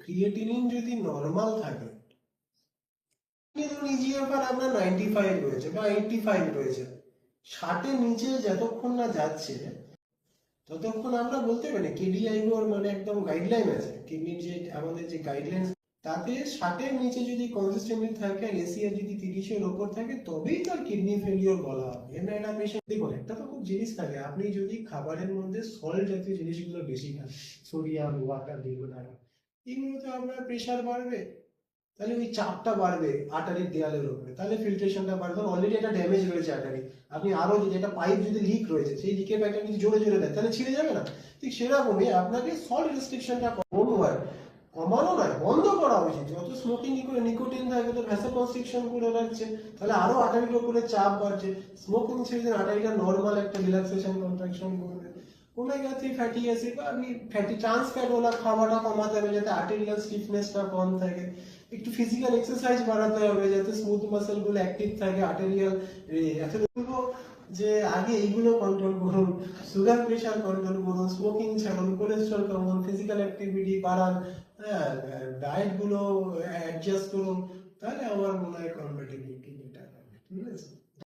Creatinine যদি normal থাকে, ধরুন ইজিএফআর আপনার 95 রয়েছে বা 85 রয়েছে, 60-এর নিচে যতক্ষণ না যাচ্ছে ততক্ষণ আমরা বলতে পারি কেডিআইগোর মানে একদম গাইডলাইন আছে, কিডনির যে আমাদের যে গাইডলাইন, তাতে 60-এর নিচে যদি কনসিস্টেন্টলি থাকে আর এসিআর যদি 30-এর ওপর থাকে তবেই তার কিডনি ফেলিওর বলা হবে। এমনি একটা পেশেন্ট দেখুন, একটা তো খুব জিনিস থাকে, আপনি যদি খাবারের মধ্যে সল্ট জাতীয় জিনিসগুলো বেশি খান, সোডিয়াম, ওয়াটার, এগুলো এগুলোতে আপনার প্রেশার বাড়বে, তাহলে ওই চাপটা বাড়বে আর্টারির দেয়ালের উপরে, তাহলে ফিল্ট্রেশনটা বাড়বে, অলরেডি একটা ড্যামেজ রয়েছে আর্টারি, আপনি আরো যদি একটা পাইপ যদি লিক রয়েছে, সেই লিকের পাইপটা যদি জোরে জোরে দেয় তাহলে ছিঁড়ে যাবে না? ঠিক সেরকমই আপনাকে সল্ট রেস্ট্রিকশনটা কমানো নয়, বন্ধ করা উচিত। যত স্মোকিং করে নিকোটিন থাকে তো ভ্যাসো কনস্ট্রিকশন করে রাখছে, তাহলে আরো আর্টারির উপরে চাপ বাড়ছে। স্মোকিং ছেড়ে দিন, আর্টারিটা নর্মাল একটা রিল্যাক্সেশন কন্ট্রাকশন করবে। ওমেগা 3 ফ্যাটি অ্যাসিড বা আপনি ফ্যাটি ট্রান্স ফ্যাট ওলা খাওয়াটা কমাতে হবে যাতে আর্টেরিয়াল স্টিফনেসটা কম থাকে। একটু ফিজিক্যাল এক্সারসাইজ বাড়াতে হবে যাতে স্মুথ মাসেল গুলো অ্যাক্টিভ থাকে, আর্টেরিয়াল। এখন বলবো যে আগে এইগুলো কন্ট্রোল করুন, সুগার প্রেশার কন্ট্রোল করুন, স্মোকিং ছাড়ুন, কোলেস্ট্রল কমান, ফিজিক্যাল অ্যাক্টিভিটি বাড়ান, হ্যাঁ, ডায়েট গুলো অ্যাডজাস্ট করুন, তাহলে আমার মনে হয় কম্পাটিবিলিটি বেটার হবে। ঠিক আছে।